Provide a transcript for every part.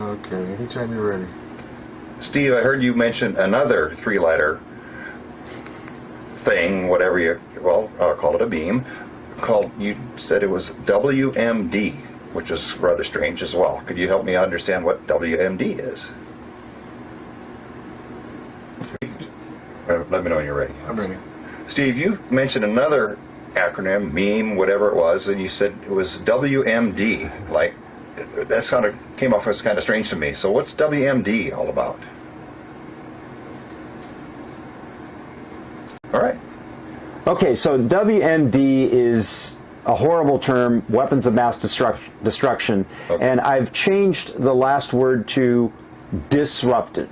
Okay, anytime you're ready. Steve, I heard you mention another three-letter thing, whatever you, well, I'll call it a beam, you said it was WMD, which is rather strange as well. Could you help me understand what WMD is? Let me know when you're ready. I'm ready. Steve, you mentioned another acronym, meme, whatever it was, and you said it was WMD. Like, that kind of came off as kind of strange to me. So what's WMD all about? All right. Okay, so WMD is a horrible term, weapons of mass destruction, Okay. and I've changed the last word to disruption,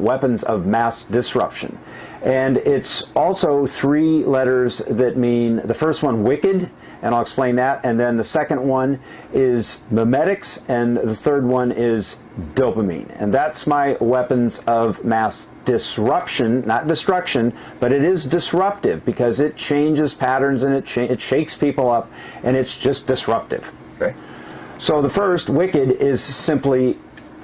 weapons of mass disruption. And it's also three letters that mean, the first one, wicked, and I'll explain that, and then the second one is memetics, and the third one is dopamine. And that's my weapons of mass disruption, not destruction, but it is disruptive because it changes patterns and it shakes people up, and it's just disruptive. Okay. So the first, wicked, is simply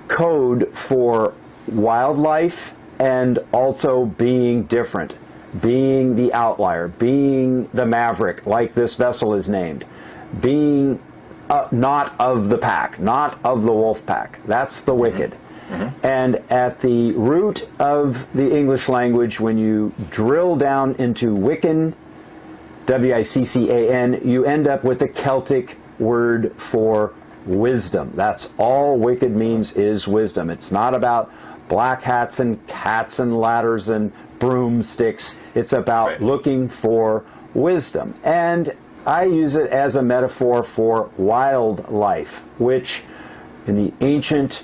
code for wildlife and also being different, being the outlier, being the maverick, like this vessel is named, being not of the pack, not of the wolf pack. That's the wicked. Mm-hmm. And at the root of the English language, when you drill down into Wiccan, W-I-C-C-A-N, you end up with the Celtic word for wisdom. That's all wicked means, is wisdom. It's not about black hats and cats and ladders and broomsticks. It's about looking for wisdom. And I use it as a metaphor for wildlife, which in the ancient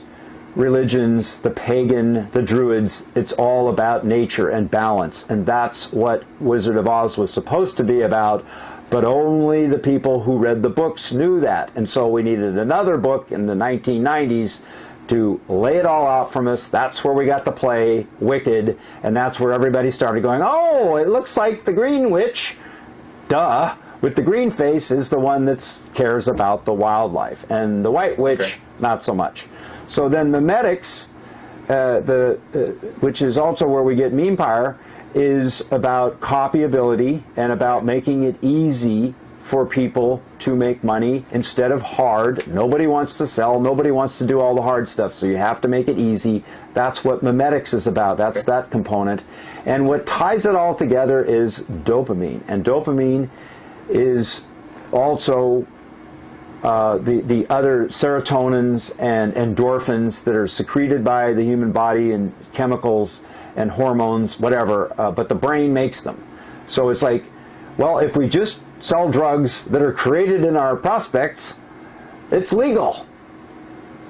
religions, the pagan, the druids, it's all about nature and balance. And that's what Wizard of Oz was supposed to be about, but only the people who read the books knew that. And so we needed another book in the 1990s to lay it all out from us. That's where we got the play, Wicked, and that's where everybody started going, oh, it looks like the Green Witch, duh, with the green face is the one that cares about the wildlife, and the White Witch, not so much. So then memetics, which is also where we get memepire, is about copyability and about making it easy for people to make money instead of hard. Nobody wants to sell, nobody wants to do all the hard stuff, so you have to make it easy. That's what memetics is about. That's that component. And what ties it all together is dopamine. And dopamine is also the other serotonins and endorphins that are secreted by the human body, and chemicals and hormones, whatever, but the brain makes them. So it's like, well, if we just sell drugs that are created in our prospects, it's legal.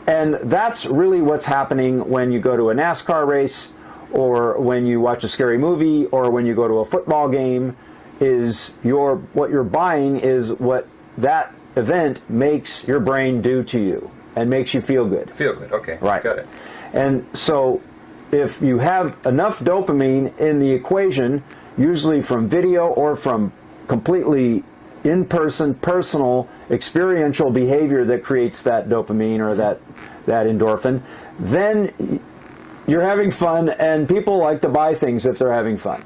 And that's really what's happening when you go to a NASCAR race, or when you watch a scary movie, or when you go to a football game, is what you're buying is what that event makes your brain do to you and makes you feel good. Feel good, okay. Right. Got it. And so if you have enough dopamine in the equation, usually from video or from completely in-person, personal, experiential behavior that creates that dopamine or that endorphin, then you're having fun, and people like to buy things if they're having fun.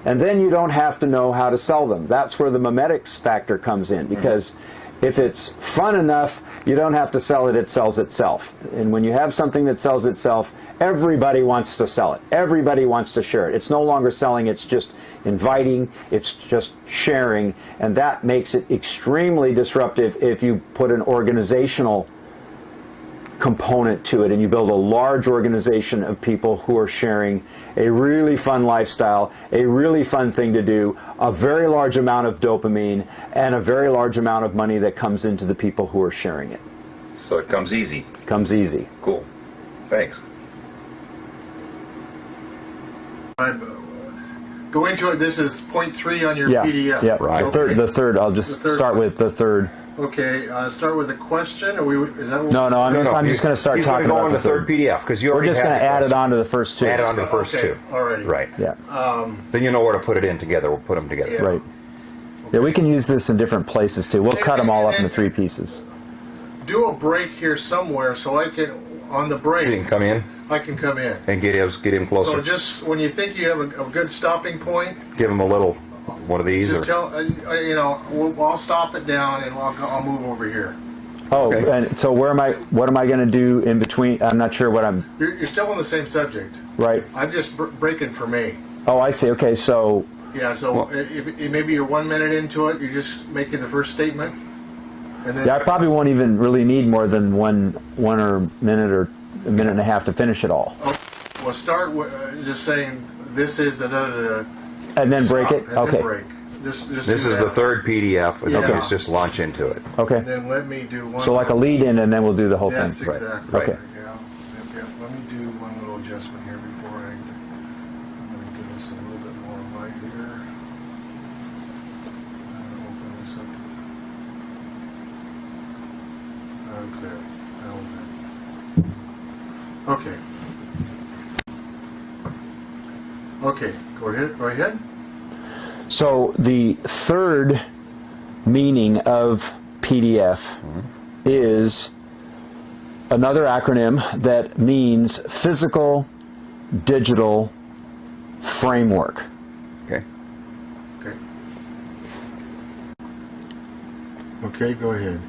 And then you don't have to know how to sell them. That's where the memetics factor comes in, because if it's fun enough, you don't have to sell it, it sells itself. And when you have something that sells itself, everybody wants to sell it. Everybody wants to share it. It's no longer selling, it's just inviting, it's just sharing, and that makes it extremely disruptive if you put an organizational component to it and you build a large organization of people who are sharing a really fun lifestyle, a really fun thing to do, a very large amount of dopamine, and a very large amount of money that comes into the people who are sharing it. So it comes easy. Comes easy. Cool. Thanks. Go into it. This is point 3 on your PDF. Yeah, right. Okay. The third. I'll just start with the third. Okay, start with a question. Is that what No, I'm just going to start talking about the third PDF, because you We're already just going to add it on to the first two. Add it on to the first two. Alrighty. Right. Yeah. Then you know where to put it in together. We'll put them together. Yeah. Right. Yeah, we can use this in different places too. We'll cut them all up into 3 pieces. Do a break here somewhere so I can on the So you break, can come in I can come in. and get him closer. So just when you think you have a good stopping point, Give him a little one of these. just Or, tell, I'll stop it down and I'll move over here. Oh, Okay. and so what am I going to do in between? I'm not sure what I'm, You're still on the same subject. right? I'm just breaking for me. Oh, I see. Okay, so, Yeah, so Well- if maybe you're 1 minute into it, you're just making the first statement. And then yeah, I probably won't even really need more than one or minute or a minute and a half to finish it all. we'll start with just saying this is the da-da-da. And then break Stop, it? and Okay. then break. Just this do is that. the third PDF. And Yeah. let's just launch into it. Okay. And then let me do one. So like a lead in, and then we'll do the whole That's thing. exactly Okay. right. Yeah. Let me do one little adjustment here before I'm going to give this a little bit more light here. Open this up. Okay. Now we're good. Okay. Okay. Go ahead. So the third meaning of PDF is another acronym that means physical digital framework. Okay. Okay. Okay. Go ahead.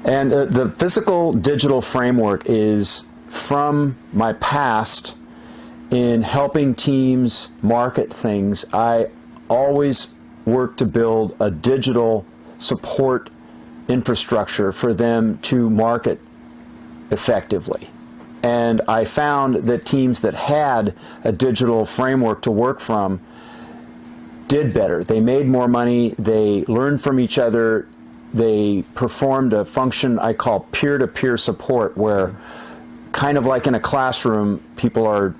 And the physical digital framework is from my past in helping teams market things. I always work to build a digital support infrastructure for them to market effectively. And I found that teams that had a digital framework to work from did better. They made more money, they learned from each other, they performed a function I call peer-to-peer support, where kind of like in a classroom, people are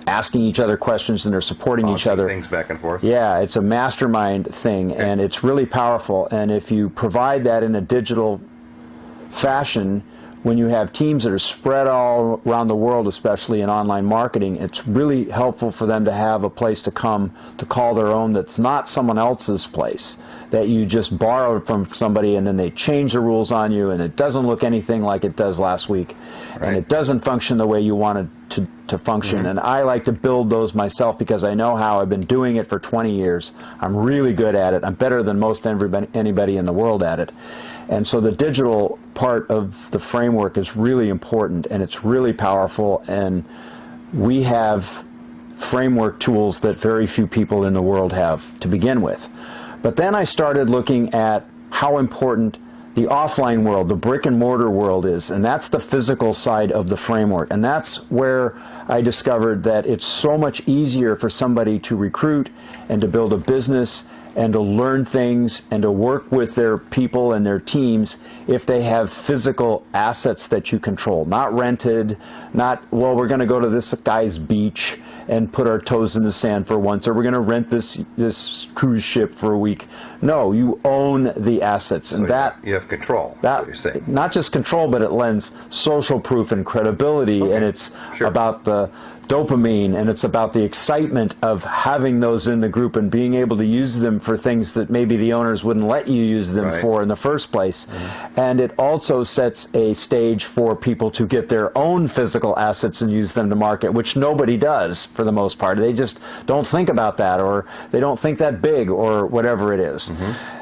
asking each other questions and they're supporting each Bouncing other. things back and forth. Yeah, it's a mastermind thing, and it's really powerful. And if you provide that in a digital fashion, when you have teams that are spread all around the world, especially in online marketing, it's really helpful for them to have a place to come to call their own that's not someone else's place, that you just borrowed from somebody and then they change the rules on you and it doesn't look anything like it does last week. Right. And it doesn't function the way you wanted to function. And I like to build those myself because I know how. I've been doing it for 20 years. I'm really good at it. I'm better than most anybody in the world at it. And so the digital part of the framework is really important, and it's really powerful, and we have framework tools that very few people in the world have to begin with. But then I started looking at how important the offline world, the brick and mortar world is, and that's the physical side of the framework. And that's where I discovered that it's so much easier for somebody to recruit and to build a business and to learn things and to work with their people and their teams if they have physical assets that you control. Not rented, not, well, we're going to go to this guy's beach and put our toes in the sand for once, or we're going to rent this cruise ship for a week. No, you own the assets, and So you have control. that What you're saying. not just control, but it lends social proof and credibility, and it's Sure. about the dopamine, and it's about the excitement of having those in the group and being able to use them for things that maybe the owners wouldn't let you use them Right. for in the first place. And it also sets a stage for people to get their own physical assets and use them to market, which nobody does for the most part. They just don't think about that, or they don't think that big, or whatever it is.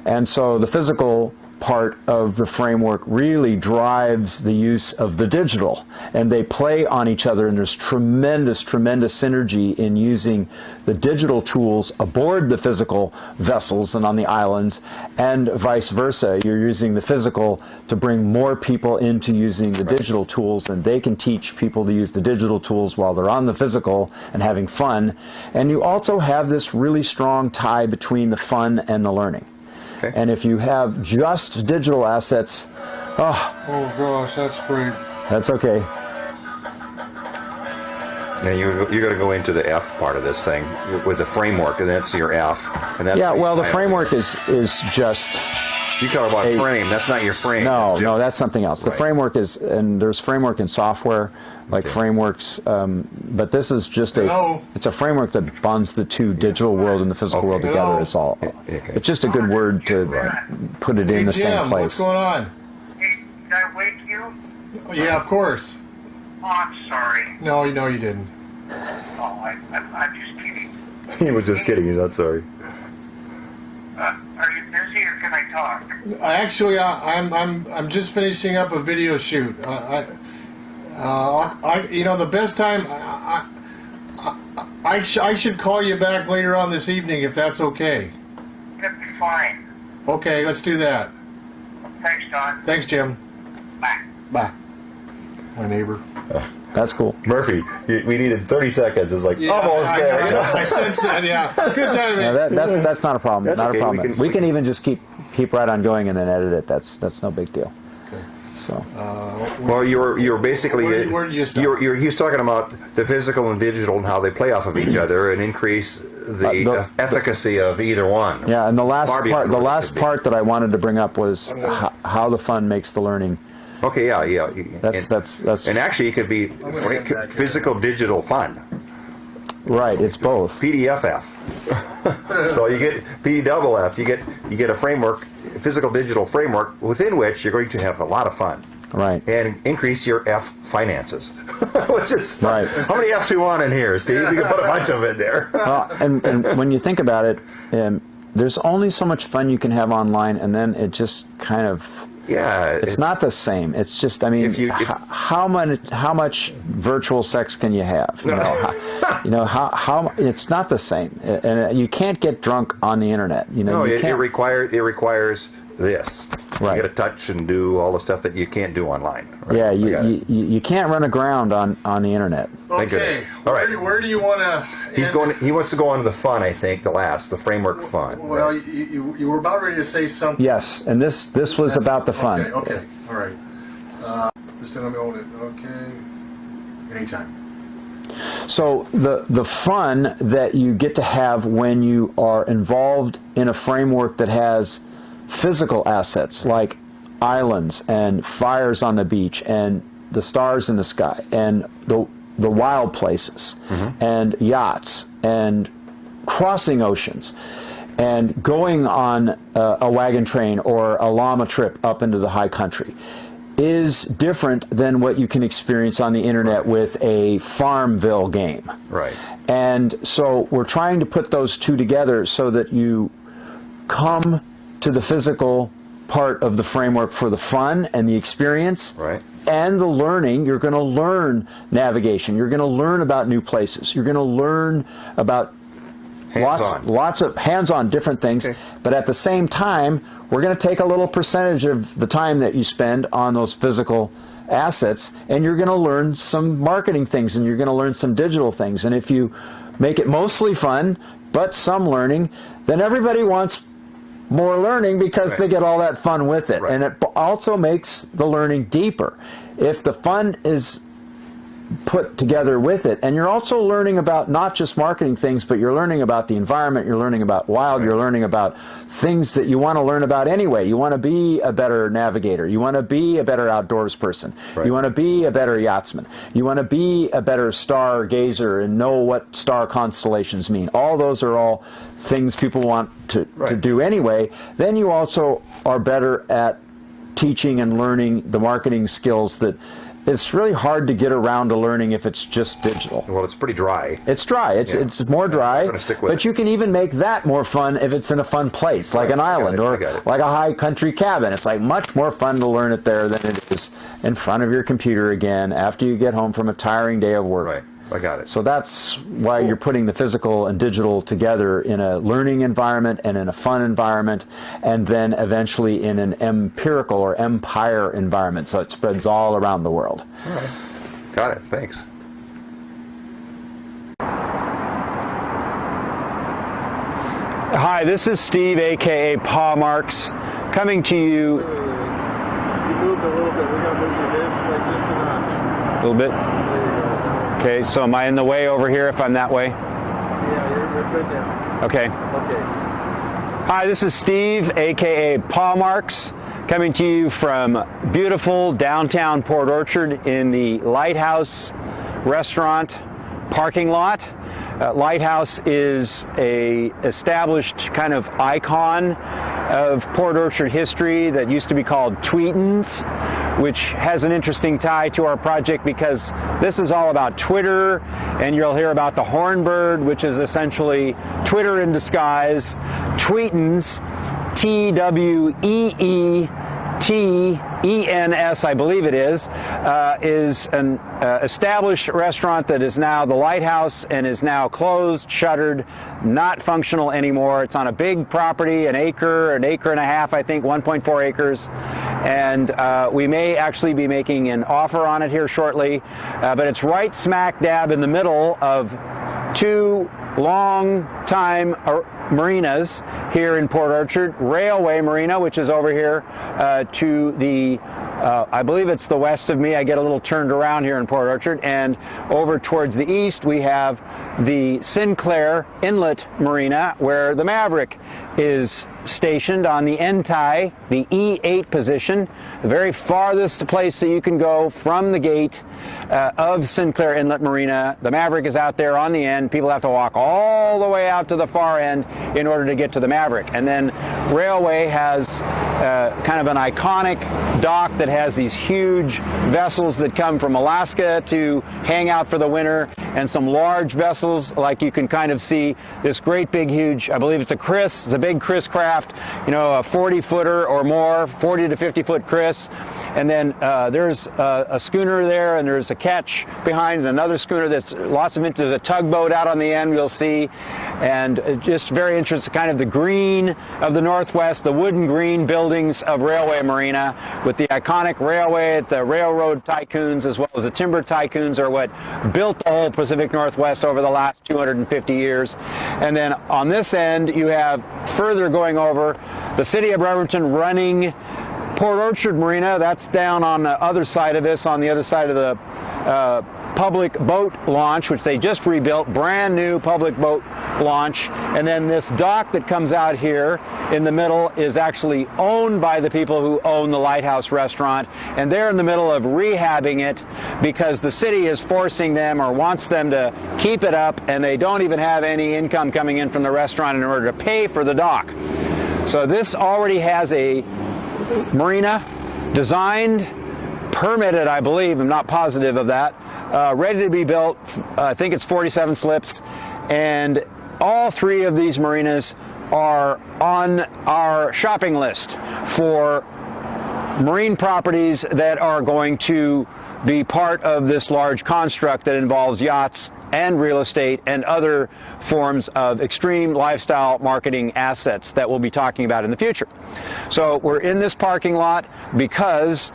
And so the physical part of the framework really drives the use of the digital, and they play on each other, and there's tremendous synergy in using the digital tools aboard the physical vessels and on the islands, and vice versa. You're using the physical to bring more people into using the digital tools, and they can teach people to use the digital tools while they're on the physical and having fun. And you also have this really strong tie between the fun and the learning. Okay. And if you have just digital assets, Oh gosh, that's great. that's okay. Now you got to go into the F part of this thing with the framework, and that's your F. And that's Yeah, what you well, the tie it framework is just You talk about frame. That's not your frame. no, that's something else. The Right. framework is, and there's framework in software, like Okay. frameworks, but this is just Hello? it's a framework that bonds the two digital world and the physical world Okay. together. Hello? It's all. Okay. It's just a good word to put it in Hey the Jim, same place. what's going on? Hey, did I wake you? Yeah, of course. Oh, I'm sorry. No, you didn't. Oh, I'm just kidding. He was just kidding. He's not sorry. Are you busy or can I talk? Actually, I'm just finishing up a video shoot. The best time. I should call you back later on this evening if that's okay. That'd be fine. Okay, let's do that. Thanks, Don. Thanks, Jim. Bye. Bye. My neighbor. That's cool. Murphy, we needed 30 seconds. It's like almost there. I sense that. Yeah. Good timing. No, that's not a problem. That's not okay. a problem. We We can can even just keep right on going and then edit it. That's no big deal. Okay. So. Well, you're basically Where did you stop? he's talking about the physical and digital and how they play off of each other and increase the efficacy of either one. Yeah, and the last Far beyond part, what it could be. that I wanted to bring up was how the fun makes the learning. Okay, yeah. That's And actually, it could be head back physical digital fun. right. It's both. PDFF. So you get PDFF. You get a framework, physical digital framework within which you're going to have a lot of fun. Right. And increase your F finances. Which is Right. How many Fs we want in here, Steve? We can put a bunch of it there. Well, and when you think about it, there's only so much fun you can have online, and then it just kind of. Yeah, It's not the same. It's just, I mean, how much virtual sex can you have? How it's not the same, and you can't get drunk on the internet. It requires this. Right. You got to touch and do all the stuff that you can't do online. Right? Yeah, you can't run aground on the internet. Thank Okay. goodness. All right. Where do you want to? He wants to go on to the fun. I think the framework fun. Well, right? you were about ready to say something. Yes, and this was about the fun. Okay. All right. Just let me hold it. Okay. Anytime. So the fun that you get to have when you are involved in a framework that has physical assets like islands and fires on the beach and the stars in the sky and the wild places and yachts and crossing oceans and going on a wagon train or a llama trip up into the high country is different than what you can experience on the internet with a Farmville game. Right. And so we're trying to put those two together so that you come to the physical part of the framework for the fun and the experience. Right. And the learning. You're going to learn navigation. You're going to learn about new places. You're going to learn about lots of hands-on different things. Okay. But at the same time, we're going to take a little percentage of the time that you spend on those physical assets, and you're going to learn some marketing things, and you're going to learn some digital things. And if you make it mostly fun, but some learning, then everybody wants more learning because they get all that fun with it. Right. And it also makes the learning deeper. If the fun is put together with it, and you're also learning about not just marketing things, but you're learning about the environment, you're learning about wild, you're learning about things that you want to learn about anyway. You want to be a better navigator, you want to be a better outdoors person, you want to be a better yachtsman, you want to be a better stargazer and know what star constellations mean. All those are all things people want to do anyway. Then you also are better at teaching and learning the marketing skills that it's really hard to get around to learning if it's just digital. Well, it's pretty dry. It's dry. It's more dry. I'm gonna stick with but it. you can even make that more fun if it's in a fun place, like an island or like a high country cabin. It's like much more fun to learn it there than it is in front of your computer again after you get home from a tiring day of work. Right. I got it. So that's why you're putting the physical and digital together in a learning environment and in a fun environment, and then eventually in an empirical or empire environment, so it spreads all around the world. All right. Got it. Thanks. Hi, this is Steve, aka Paw Marks, coming to you. You moved a little bit. We're going to move you this way just a notch. A little bit. There you go. Okay, so am I in the way over here if I'm that way? Yeah, you're good now. Okay. Okay. Hi, this is Steve, aka Paw Marks, coming to you from beautiful downtown Port Orchard in the Lighthouse restaurant parking lot. Lighthouse is a established kind of icon of Port Orchard history that used to be called Tweetins, which has an interesting tie to our project because this is all about Twitter, and you'll hear about the hornbird, which is essentially Twitter in disguise. Tweetens, T-W-E-E-T-E-N-S, I believe it is an established restaurant that is now the Lighthouse and is now closed, shuttered, not functional anymore. It's on a big property, an acre and a half, I think, 1.4 acres. And we may actually be making an offer on it here shortly. But it's right smack dab in the middle of two long-time marinas here in Port Orchard. Railway Marina, which is over here to the, I believe it's the west of me. I get a little turned around here in Port Orchard. And over towards the east, we have the Sinclair Inlet Marina, where the Maverick is stationed on the end tie, the E8 position, the very farthest place that you can go from the gate of Sinclair Inlet Marina. The Maverick is out there on the end. People have to walk all the way out to the far end in order to get to the Maverick. And then Railway has kind of an iconic dock that has these huge vessels that come from Alaska to hang out for the winter, and some large vessels, like you can kind of see this great big huge, I believe it's a Chris, it's a big Chris craft, you know, a 40-footer or more, 40 to 50-foot Chris. And then there's a schooner there, and there's a ketch behind, and another schooner that's lots of interest. There's a tugboat out on the end, you'll see. And just very interesting, kind of the green of the Northwest, the wooden green buildings of Railway Marina with the iconic railway, the railroad tycoons as well as the timber tycoons are what built the whole Pacific Northwest over the last 250 years. And then on this end, you have further going over the city of Bremerton running Port Orchard Marina. That's down on the other side of this, on the other side of the public boat launch, which they just rebuilt, brand new public boat launch. And then this dock that comes out here in the middle is actually owned by the people who own the Lighthouse restaurant, and they're in the middle of rehabbing it because the city is forcing them or wants them to keep it up, and they don't even have any income coming in from the restaurant in order to pay for the dock. So this already has a marina designed, permitted, I believe, I'm not positive of that, ready to be built. I think it's 47 slips, and all three of these marinas are on our shopping list for marine properties that are going to be part of this large construct that involves yachts and real estate and other forms of extreme lifestyle marketing assets that we'll be talking about in the future. So we're in this parking lot because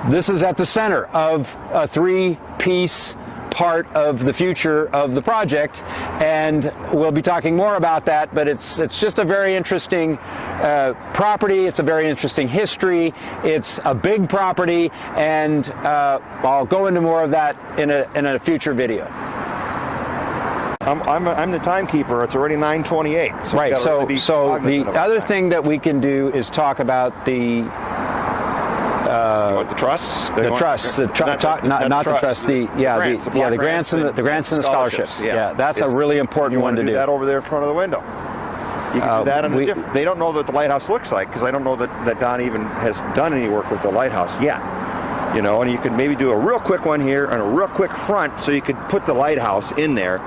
this is at the center of a three-piece part of the future of the project, and we'll be talking more about that, but it's just a very interesting property. It's a very interesting history. It's a big property, and I'll go into more of that in a future video. I'm the timekeeper. It's already 9:28. So right. So the other thing that we can do is talk about the the trusts. The trusts. Not the trust. The grants and the scholarships. Yeah, that's a really important one to do. That over there in front of the window. You can do that. They don't know what the lighthouse looks like because I don't know that Don even has done any work with the lighthouse yet. You know, and you could maybe do a real quick one here and a real quick front, so you could put the lighthouse in there.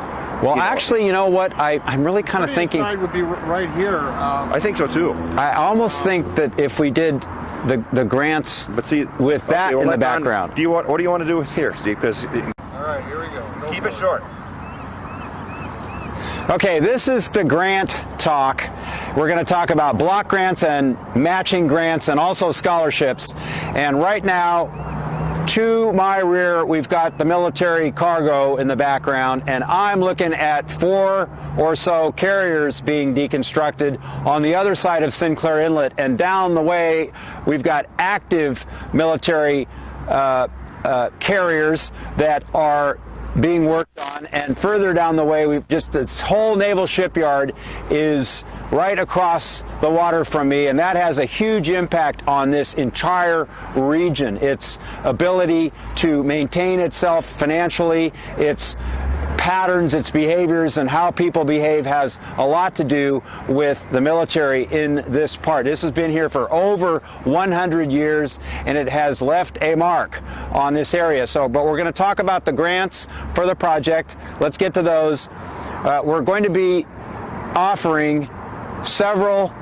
Well, actually, you know what? I'm really kind of thinking. The side would be right here. I think so too. I almost think that if we did the grants, but see, with that in the background. What do you want to do here, Steve? Because all right, here we go. Keep it short. Okay, this is the grant talk. We're going to talk about block grants and matching grants and also scholarships. And right now, to my rear, we've got the military cargo in the background, and I'm looking at 4 or so carriers being deconstructed on the other side of Sinclair Inlet, and down the way, we've got active military carriers that are being worked on, and further down the way, this whole naval shipyard is right across the water from me, and that has a huge impact on this entire region. Its ability to maintain itself financially, its patterns, its behaviors, and how people behave has a lot to do with the military in this part. This has been here for over 100 years, and it has left a mark on this area. But we're going to talk about the grants for the project. Let's get to those. We're going to be offering several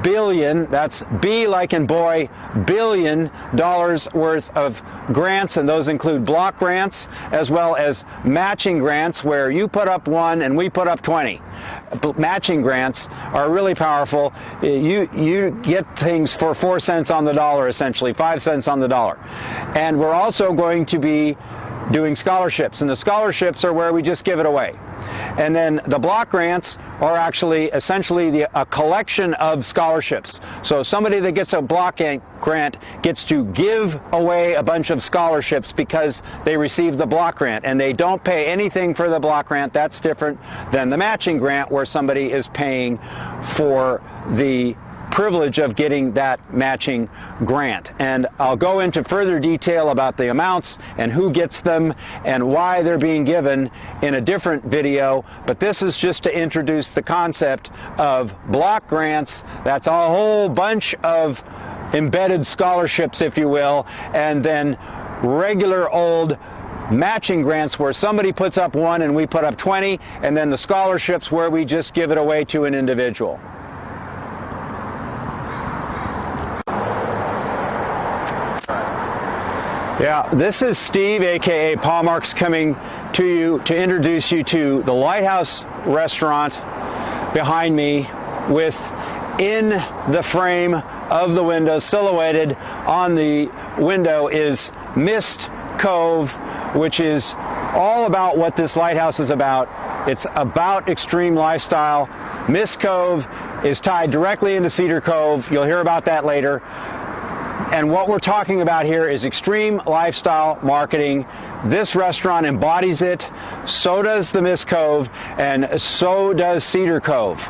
billion, that's B like in boy, $1 billion worth of grants, and those include block grants as well as matching grants where you put up 1 and we put up 20. Matching grants are really powerful. You get things for 4 cents on the dollar, essentially 5 cents on the dollar. And we're also going to be doing scholarships, and the scholarships are where we just give it away. And then the block grants are actually essentially a collection of scholarships. So somebody that gets a block grant gets to give away a bunch of scholarships because they received the block grant, and they don't pay anything for the block grant. That's different than the matching grant, where somebody is paying for the privilege of getting that matching grant. And I'll go into further detail about the amounts and who gets them and why they're being given in a different video, but this is just to introduce the concept of block grants. That's a whole bunch of embedded scholarships, if you will, and then regular old matching grants where somebody puts up 1 and we put up 20, and then the scholarships where we just give it away to an individual. Yeah, this is Steve, aka Paul Marks, coming to you to introduce you to the Lighthouse Restaurant behind me, with in the frame of the window, silhouetted on the window, is Mist Cove, which is all about what this lighthouse is about. It's about extreme lifestyle. Mist Cove is tied directly into Cedar Cove. You'll hear about that later. And what we're talking about here is extreme lifestyle marketing. This restaurant embodies it. So does the Mist Cove, and so does Cedar Cove.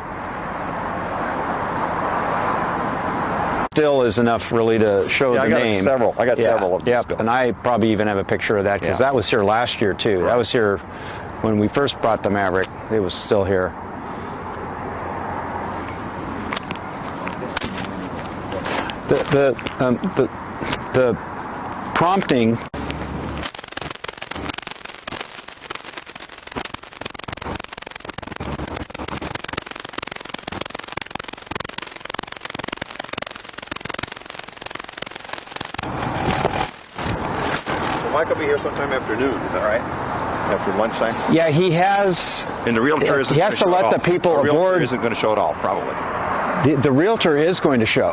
Still is enough really to show the name. I got several of them. Yep, and I probably even have a picture of that because that was here last year too. That was here when we first brought the Maverick. It was still here. The prompting Mike will be here sometime after noon, is that right? After lunchtime? Yeah, he has. And the realtor isn't he has to let the people aboard. Isn't going to show it all, probably. The realtor is going to show.